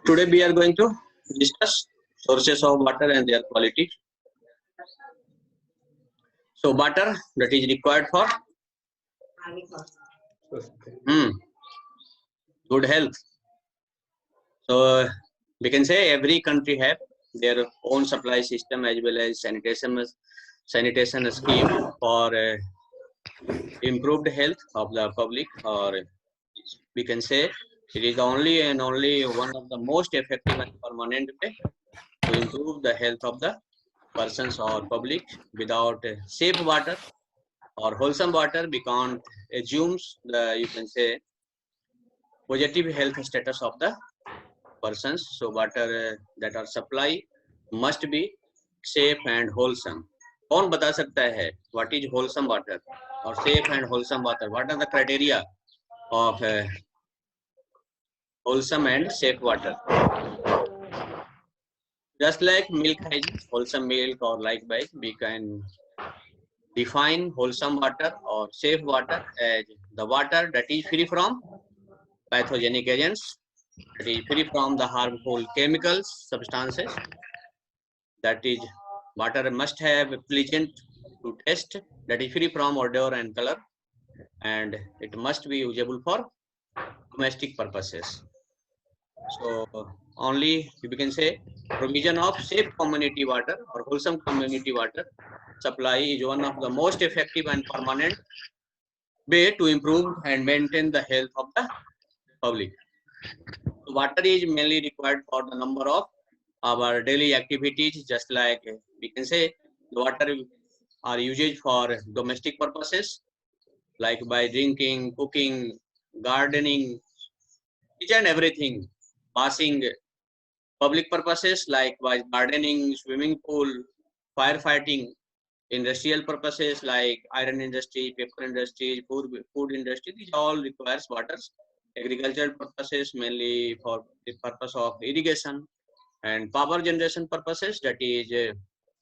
Today we are going to discuss sources of water and their quality. So water that is required for good health. So we can say every country have their own supply system as well as sanitation scheme for improved health of the public, or we can say it is only and only one of the most effective and permanent way to improve the health of the persons or public. Without safe water or wholesome water, we can't assume the, you can say, positive health status of the persons. So water that are supply must be safe and wholesome. कौन बता सकता है what is wholesome water or safe and wholesome water? What are the criteria of wholesome and safe water? Just like milk hygiene, wholesome milk, or likewise, we can define wholesome water or safe water as the water that is free from pathogenic agents, that is free from the harmful chemicals, substances. That is, water must have pleasant to taste, that is free from odor and color, and it must be usable for domestic purposes. So only we can say provision of safe community water or wholesome community water supply is one of the most effective and permanent way to improve and maintain the health of the public. Water is mainly required for the number of our daily activities, just like we can say the water are used for domestic purposes, like by drinking, cooking, gardening, each and everything, washing, public purposes like by gardening, swimming pool, firefighting, industrial purposes like iron industry, paper industry, food industry. These all requires water. Agricultural purposes mainly for the purpose of irrigation, and power generation purposes, that is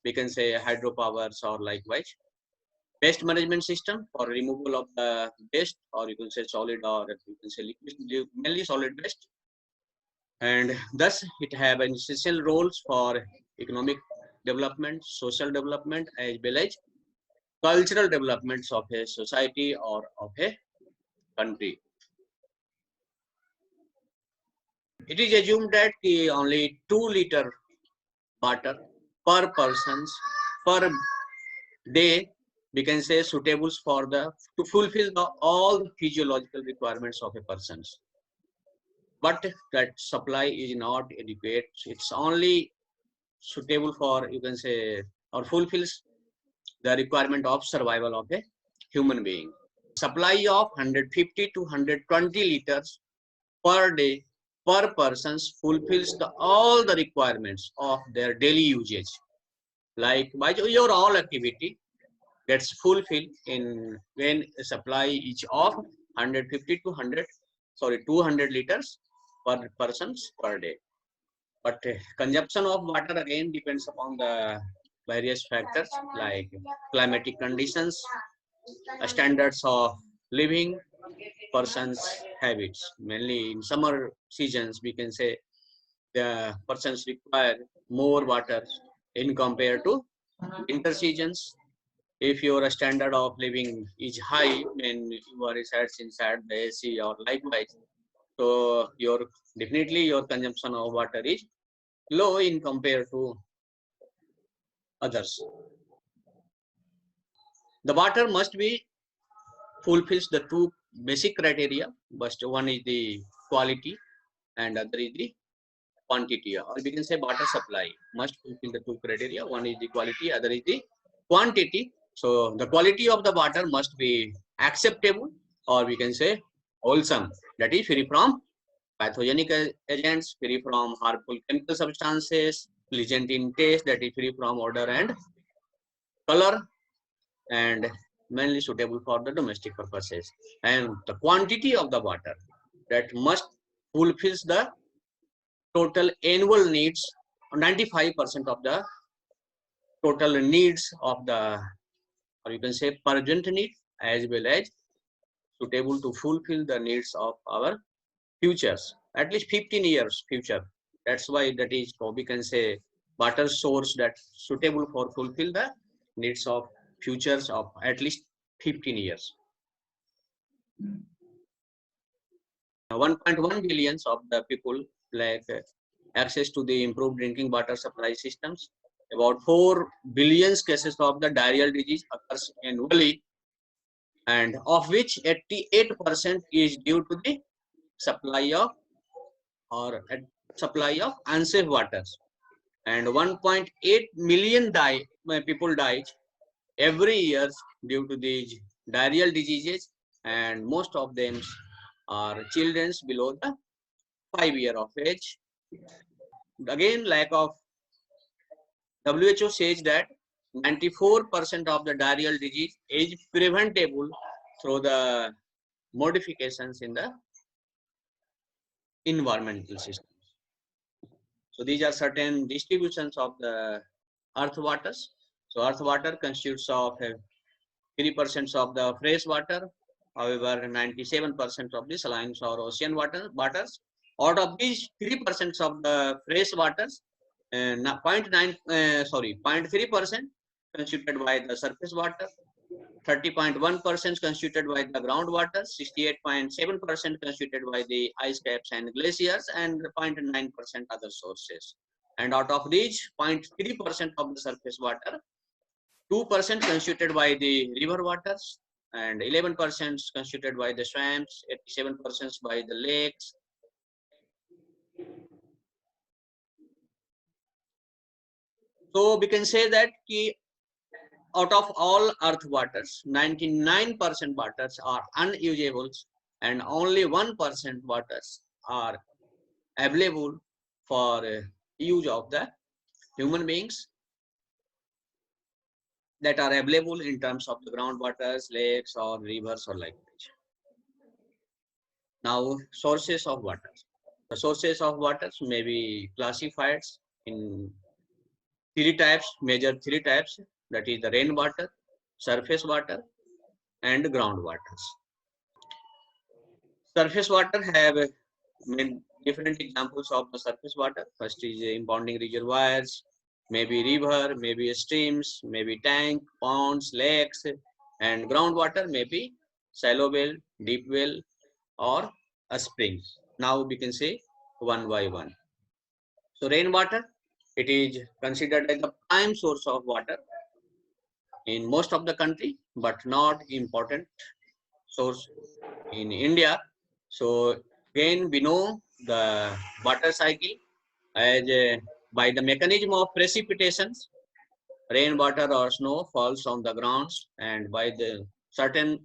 we can say hydropowers, or likewise waste management system for removal of the waste, or you can say solid, or you can say liquid, mainly solid waste. And thus it have an essential roles for economic development, social development, as well as cultural developments of a society or of a country. It is assumed that only 2 liter water per persons per day, we can say, suitable for the to fulfill all the physiological requirements of a persons. But that supply is not adequate. It's only suitable for, you can say, or fulfills the requirement of survival of a human being. Supply of 150 to 120 liters per day per persons fulfills all the requirements of their daily usage. Like by your all activity gets fulfilled in when a supply is of 150 to 200 liters per persons per day. But consumption of water again depends upon the various factors like climatic conditions, standards of living, persons' habits. Mainly in summer seasons, we can say the persons require more water in compared to winter seasons. If your standard of living is high when you are resides inside the AC or likewise, so your definitely your consumption of water is low in compared to others. The water must be fulfills the two basic criteria, but one is the quality and other is the quantity, or we can say water supply must fulfill the two criteria. One is the quality, other is the quantity. So the quality of the water must be acceptable, or we can say wholesome, that is free from pathogenic agents, free from harmful chemical substances, pleasant in taste, that is free from odor and color, and mainly suitable for the domestic purposes. And the quantity of the water that must fulfills the total annual needs, 95% of the total needs of the, or you can say urgent need, as well as suitable to fulfill the needs of our futures, at least 15 years future. That's why that is, we can say, water source that suitable for fulfill the needs of futures of at least 15 years. 1.1 billions of the people lack access to the improved drinking water supply systems. About 4 billion cases of the diarrheal disease occurs annually, and of which 88% is due to the supply of supply of unsafe waters. And 1.8 million people die every year due to these diarrheal diseases, and most of them are children below the 5 years of age. Again, lack of WHO says that 94% of the diarrheal disease is preventable through the modifications in the environmental systems. So these are certain distributions of the earth waters. So earth water constitutes of 3% of the fresh water. However, 97% of the saline or ocean waters. Out of these 3% of the fresh waters, 0.3% constituted by the surface water, 30.1% constituted by the groundwater, 68.7% constituted by the ice caps and glaciers, and 0.9% other sources. And out of these 0.3% of the surface water, 2% constituted by the river waters, and 11% constituted by the swamps, 87% by the lakes. So we can say that out of all earth waters, 99% waters are unusable, and only 1% waters are available for use of the human beings, that are available in terms of the groundwaters, lakes, or rivers, or like that. Now, sources of water. The sources of waters may be classified in major three types, that is the rainwater, surface water, and groundwaters. Surface water have different examples of the surface water. First is impounding reservoirs, maybe river, maybe streams, maybe tank, ponds, lakes, and groundwater, maybe shallow well, deep well, or a spring. Now we can say one by one. So rainwater, it is considered as the prime source of water in most of the country, but not important source in India. So again, we know the water cycle as by the mechanism of precipitations, rainwater or snow falls on the grounds, and by the certain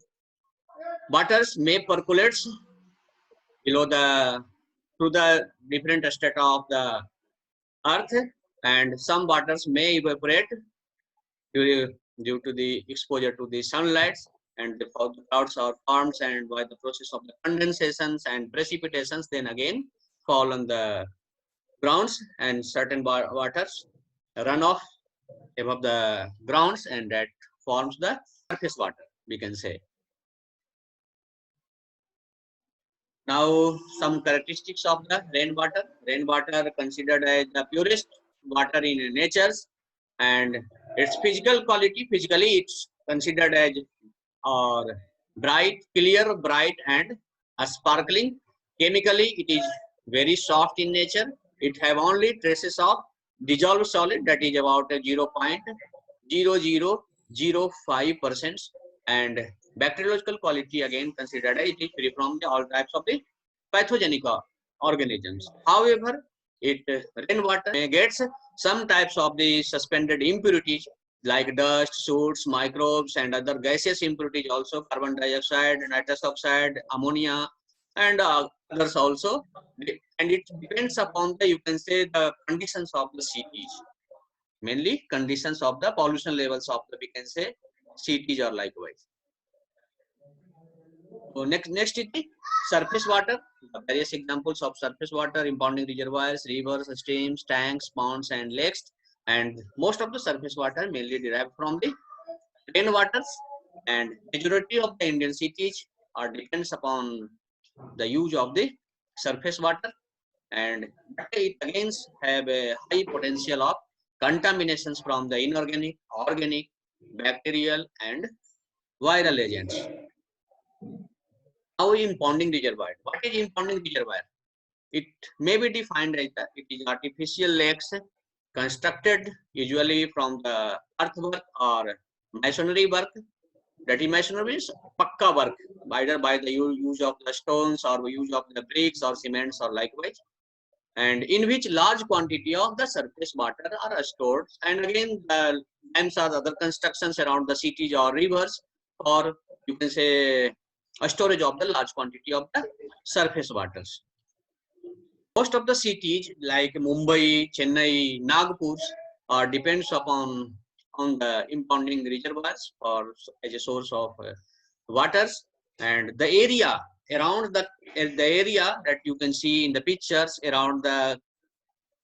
waters may percolate below through the different state of the earth, and some waters may evaporate due to the exposure to the sunlight, and the clouds are formed, and by the process of the condensations and precipitations, then again fall on the grounds, and certain waters run off above the grounds, and that forms the surface water, we can say. Now, some characteristics of the rainwater. Rainwater considered as the purest water in nature, and its physical quality, physically it's considered as bright, clear, bright, and sparkling. Chemically, it is very soft in nature. It have only traces of dissolved solid, that is about 0.0005%, and bacteriological quality again considered as it is free from all types of the pathogenic organisms. However, rainwater gets some types of the suspended impurities like dust, soot, microbes, and other gaseous impurities, also carbon dioxide, nitrous oxide, ammonia, and others also. And it depends upon the, you can say, the conditions of the cities, mainly conditions of the pollution levels of the, we can say, cities or likewise. So next is the surface water. The various examples of surface water: impounding reservoirs, rivers, streams, tanks, ponds, and lakes. And most of the surface water mainly derived from the rainwaters, and majority of the Indian cities are depends upon the use of the surface water. and it again have a high potential of contaminations from the inorganic, organic, bacterial and viral agents. Now impounding reservoir. What is impounding reservoir? It may be defined as it is artificial lakes constructed usually from the earthwork or masonry work. That is masonry is pakka work, either by the use of the stones or use of the bricks or cements or likewise, and in which large quantity of the surface water are stored. And again, the dams or other constructions around the cities or rivers, or you can say a storage of the large quantity of the surface waters. Most of the cities like Mumbai, Chennai, Nagpur depends upon on the impounding reservoirs or as a source of waters, and the area around the area that you can see in the pictures around the,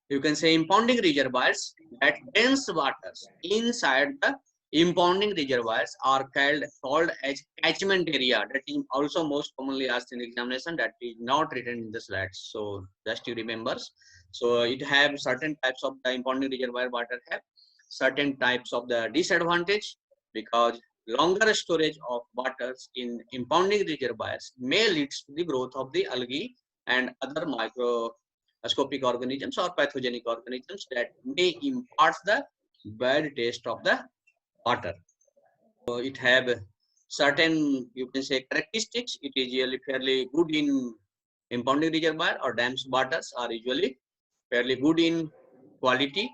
you can say, impounding reservoirs, that dense waters inside the impounding reservoirs are called as catchment area. That is also most commonly asked in examination, that is not written in the slides, so just you remember. So it have certain types of the impounding reservoir water have certain types of the disadvantage, because longer storage of waters in impounding reservoirs may lead to the growth of the algae and other microscopic organisms or pathogenic organisms that may impart the bad taste of the water. So it have certain, you can say, characteristics. It is usually fairly good in impounding reservoir or dams waters are usually fairly good in quality.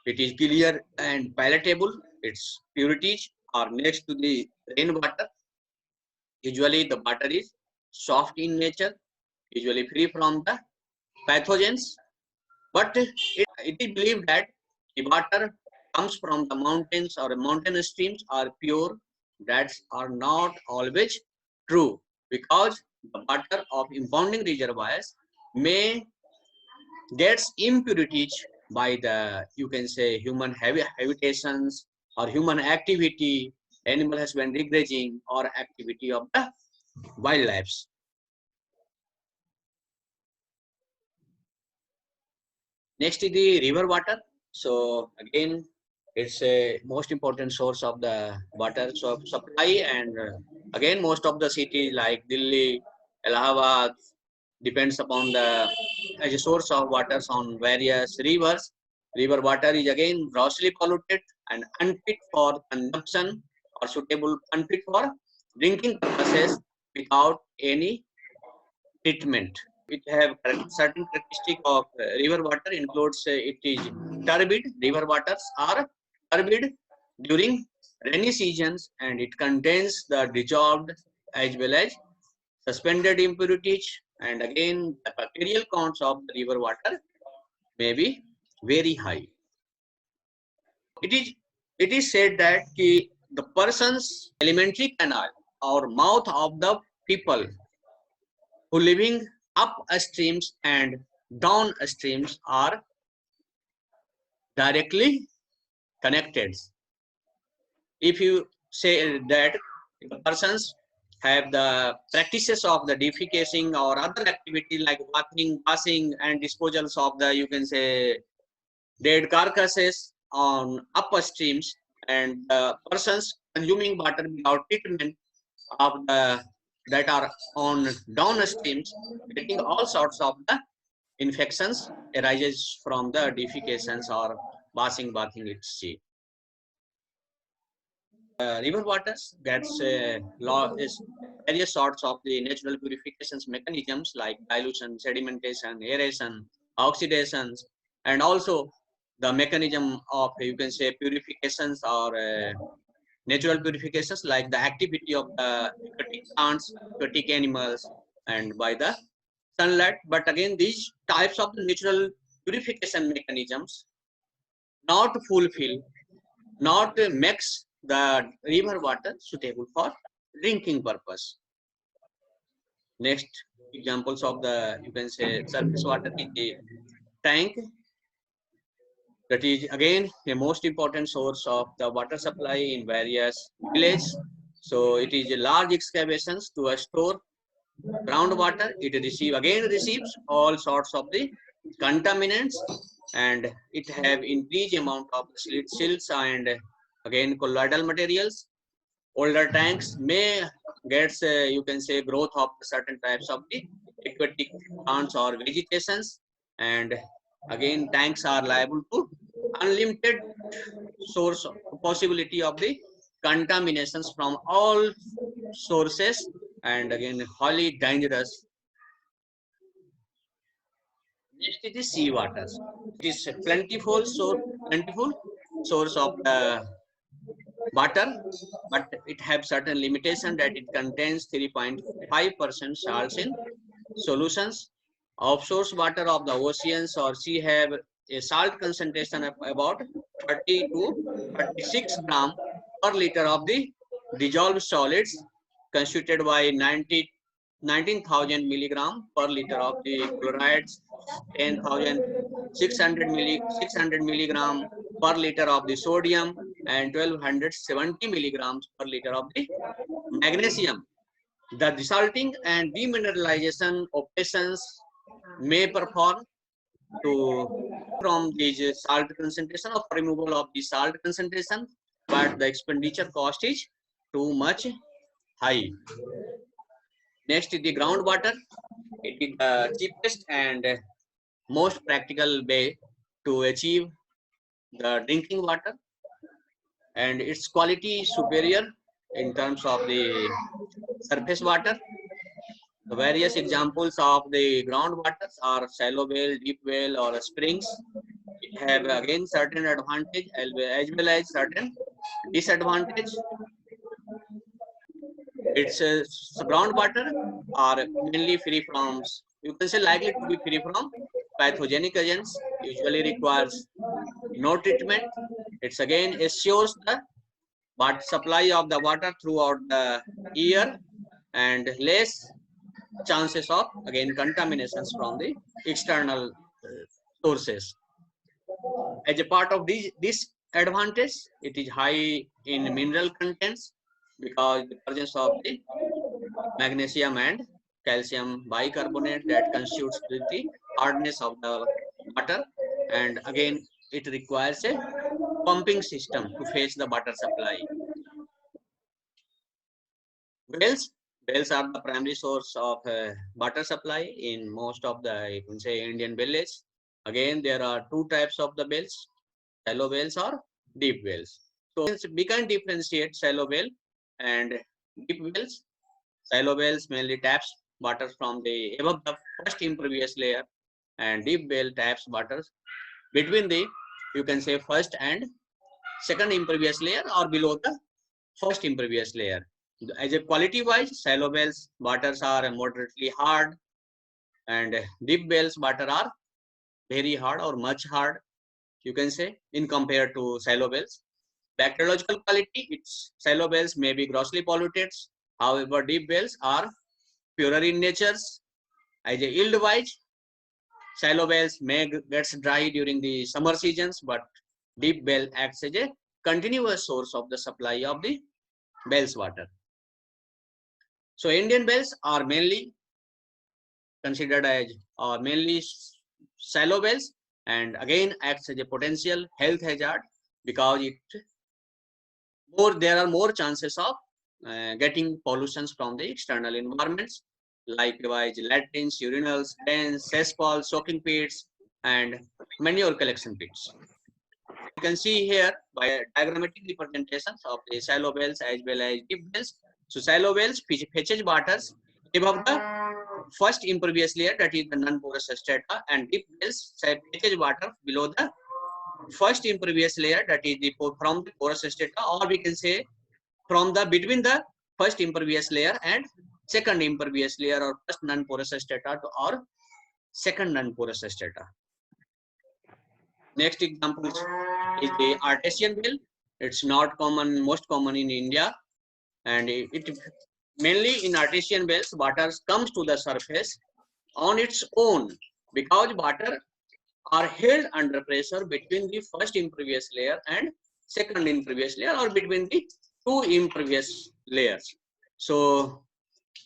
It is clear and palatable. Its purities are next to the rainwater. Usually the water is soft in nature, usually free from the pathogens. But it is believed that the water comes from the mountains or mountain streams are pure. That are not always true, because the water of impounding reservoirs may gets impurities by the, you can say, human habitations or human activity, animal husbandry, grazing, or activity of the wildlife. Next is the river water. So again, it's a most important source of the water supply, and again, most of the cities like Delhi, Allahabad depends upon the as a source of waters on various rivers. River water is again grossly polluted and unfit for consumption or suitable unfit for drinking purposes without any treatment. It have certain characteristic of river water includes it is turbid. River waters are turbid during rainy seasons, and it contains the dissolved as well as suspended impurities, and again the bacterial counts of the river water may be very high. It is said that the person's alimentary canal or mouth of the people who living up streams and down streams are directly connected. If you say that the persons have the practices of the defecating or other activities like washing and disposals of the, you can say, dead carcasses on upper streams, and the persons consuming water without treatment of the that are on downstreams, getting all sorts of the infections arises from the defecations or bathing etc. River waters gets is various sorts of the natural purifications mechanisms like dilution, sedimentation, aeration, oxidations, and also the mechanism of, you can say, purifications or natural purifications like the activity of the aquatic plants, aquatic animals, and by the sunlight. But again, these types of the natural purification mechanisms not fulfill, not makes the river water suitable for drinking purpose. Next examples of the, you can say, surface water is the tank. That is again a most important source of the water supply in various villages. So it is a large excavations to store groundwater. It receives all sorts of the contaminants, and it have increased amount of silts and again colloidal materials. Older tanks may gets you can say growth of certain types of the aquatic plants or vegetations, and again tanks are liable to unlimited source possibility of the contaminations from all sources, and again highly dangerous. Next it is sea waters. It is a plentiful source of the water, but it has certain limitation that it contains 3.5% salts in solutions. Offshore water of the oceans or sea have a salt concentration of about 30 to 36 gram per liter of the dissolved solids, constituted by 19,000 milligram per liter of the chlorides, 10,600 milligram per liter of the sodium, and 1270 milligrams per liter of the magnesium. The desalting and demineralization operations may perform to from these salt concentration or removal of the salt concentration, but the expenditure cost is too much high. Next is the groundwater. It is the cheapest and most practical way to achieve the drinking water, and its quality is superior in terms of the surface water. The various examples of the groundwaters are shallow well, deep well, or springs. It have again certain advantage as well as certain disadvantage. Its groundwater are mainly free from, you can say likely to be free from pathogenic agents, usually requires no treatment. It's again assures the but supply of the water throughout the year, and less chances of again contaminations from the external sources. As a part of this advantage, it is high in mineral contents because the presence of the magnesium and calcium bicarbonate that constitutes the hardness of the water, and again it requires a pumping system to fetch the water supply. Wells, wells are the primary source of water supply in most of the, you can say, Indian village. Again, there are two types of the wells, shallow wells or deep wells. So we can differentiate shallow well and deep wells. Shallow wells mainly taps water from the above the first impervious layer, and deep well taps water between the, you can say, first and second impervious layer or below the first impervious layer. As a quality wise, shallow wells waters are moderately hard, and deep wells water are very hard or much hard, you can say, in compared to shallow wells. Bacteriological quality, its shallow wells may be grossly polluted. However, deep wells are purer in nature. As a yield wise, shallow wells may get dry during the summer seasons, but deep well acts as a continuous source of the supply of the wells water. So Indian wells are mainly considered as mainly shallow wells, and again acts as a potential health hazard because there are more chances of getting pollutions from the external environments, likewise latrines, urinals, drains, cesspools, soaking pits, and manure collection pits. You can see here by diagrammatic representations of the shallow wells as well as deep wells. So shallow wells fetches waters above the first impervious layer, that is the non-porous strata, and deep wells fetches water below the first impervious layer, that is the from the porous strata, or we can say from the between the first impervious layer and second impervious layer, or first non-porous strata or second non-porous strata. Next example is the artesian well. It's not common, most common in India, and it mainly in artesian wells, water comes to the surface on its own because water are held under pressure between the first impervious layer and second impervious layer, or between the two impervious layers. So,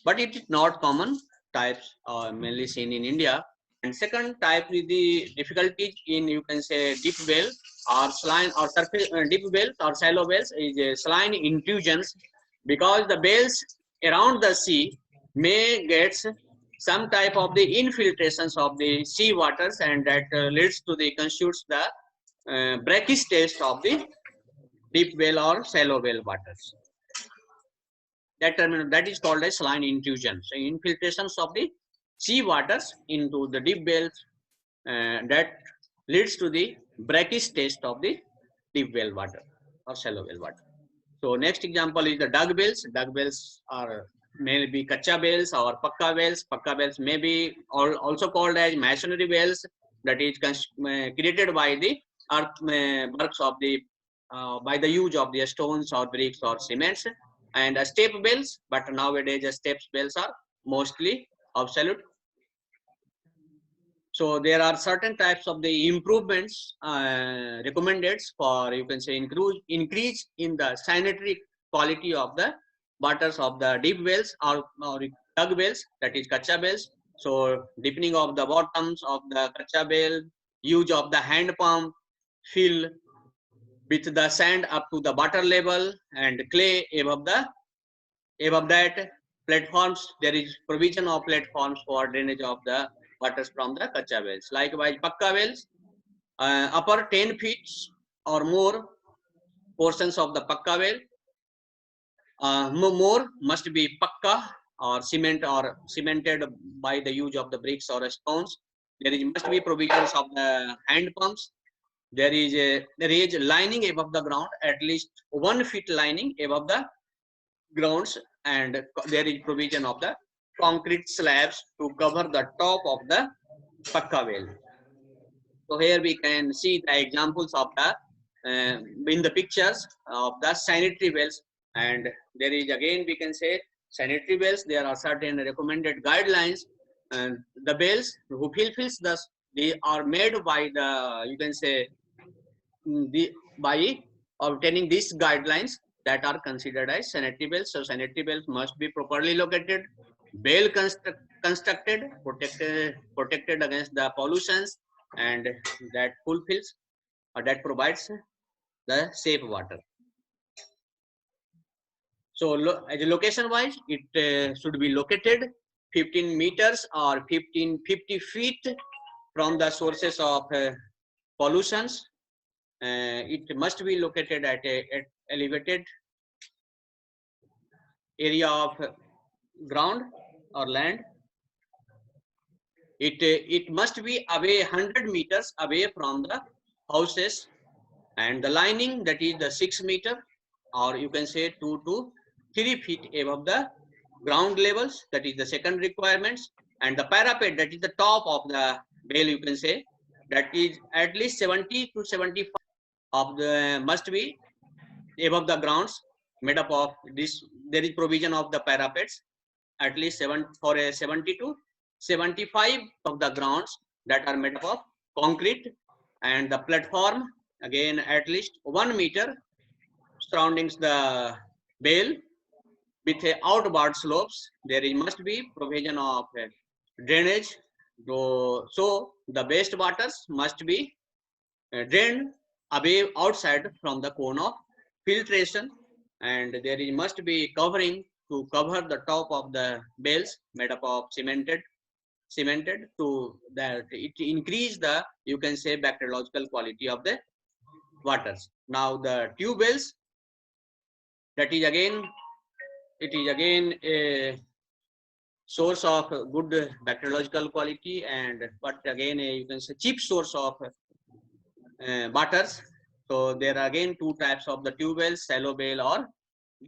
but it is not common types, mainly seen in India. And second type is the difficulties in, you can say, deep well or saline or surface deep wells or shallow wells is saline intrusions, because the wells around the sea may get some type of the infiltrations of the sea waters, and that leads to the constitutes the brackish taste of the deep well or shallow well waters. That is called as saline intrusion. So infiltrations of the sea waters into the deep wells that leads to the brackish taste of the deep well water or shallow well water. So next example is the dug wells. Dug wells are may be kacha wells or pakka wells. Pakka wells may be also called as masonry wells, that is created by the earth works of the by the use of the stones or bricks or cements, and step wells. But nowadays step wells are mostly obsolete. So there are certain types of the improvements recommended for, you can say, increase in the sanitary quality of the waters of the deep wells or dug wells, that is kacha wells. So deepening of the bottoms of the kacha well, use of the hand pump, fill with the sand up to the water level and clay above that platforms. There is provision of platforms for drainage of the waters from the kacha wells. Likewise, pakka wells, upper 10 feet or more portions of the pakka well, more must be pakka or cement or cemented by the use of the bricks or stones. Must be provisions of the hand pumps. There is lining above the ground, at least 1 feet lining above the grounds, and there is provision of the concrete slabs to cover the top of the pakka well. So here we can see the examples of the in the pictures of the sanitary wells, and there is again we can say sanitary wells. There are certain recommended guidelines, and the wells who fulfills this, they are made by the, you can say, by obtaining these guidelines that are considered as sanitary wells. So sanitary wells must be properly located, well constructed, protected against the pollutions, and that fulfills or that provides the safe water. So as a location wise, it should be located 15 meters or 50 feet from the sources of pollutions. It must be located at a elevated area of ground or land. It must be away 100 meters away from the houses, and the lining, that is the 6 meter or you can say 2 to 3 feet above the ground levels, that is the second requirements. And the parapet, that is the top of the bale, you can say, that is at least 70 to 75 of the must be above the grounds, made up of this. There is provision of the parapets at least 70 to 75 of the grounds that are made up of concrete, and the platform again at least 1 meter surrounding the bale with outward slopes. There must be provision of drainage, so the waste waters must be drained away outside from the cone of filtration, and there must be covering to cover the top of the bales made up of cemented to that it increase the, you can say, bacteriological quality of the waters. Now the tube wells, that is again, it is again a source of good bacteriological quality, and but again you can say cheap source of waters. So there are again two types of the tube wells, shallow well or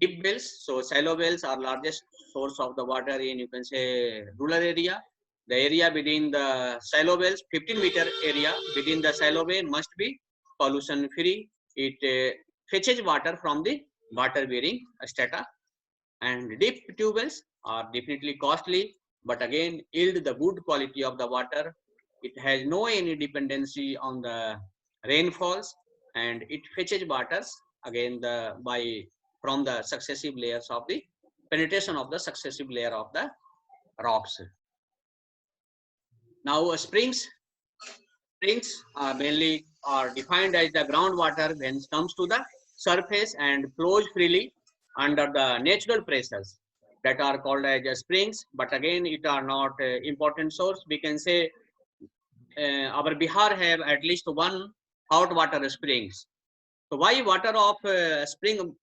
deep wells. So shallow wells are largest source of the water in, you can say, rural area. The area within the shallow wells, 15-meter area within the shallow well must be pollution free. It fetches water from the water bearing strata. And deep tube wells are definitely costly, but again yield the good quality of the water. It has no any dependency on the rainfalls, and it fetches waters again from the successive layers of the penetration of the successive layer of the rocks. Now springs are mainly are defined as the groundwater when it comes to the surface and flows freely under the natural pressures that are called as springs. But again, it are not important source. We can say our Bihar have at least one hot water springs. So why water of spring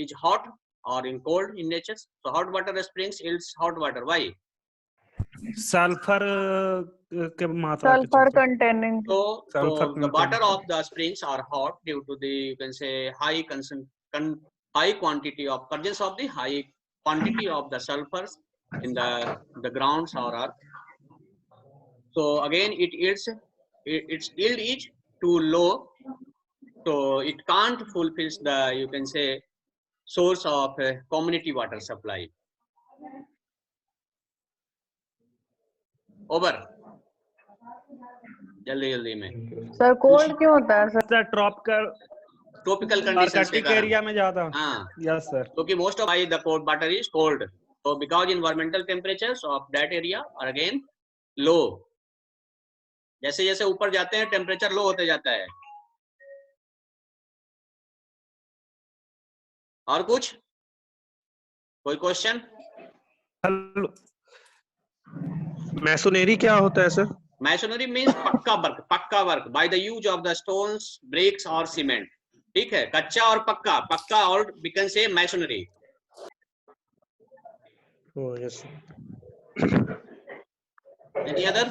is hot or in cold in nature? So hot water springs yields hot water. Why? Sulphur के मात्रा के Sulfur चलते। containing. So Sulfur the water content. of the springs are hot due to the, you can say, high quantity of presence of the high quantity of the sulfurs in the grounds or earth. So again, its yield is too low, so it can't fulfill the, you can say, source of community water supply. Over. जल्दी जल्दी में sir cold क्यों होता है sir? Tropical conditions के Arctic कारण। Area में ज्यादा। हाँ, यस सर। क्योंकि most of the cold water is cold, so because environmental temperatures of that area are again low. जैसे जैसे ऊपर जाते हैं टेम्परेचर लो होते जाता है। और कुछ कोई क्वेश्चन? मैसोनरी क्या होता है sir? Masonry means pucca work by the use of the stones, bricks और सीमेंट। ठीक है, कच्चा और पक्का और we can say masonry. Oh yes. Any other?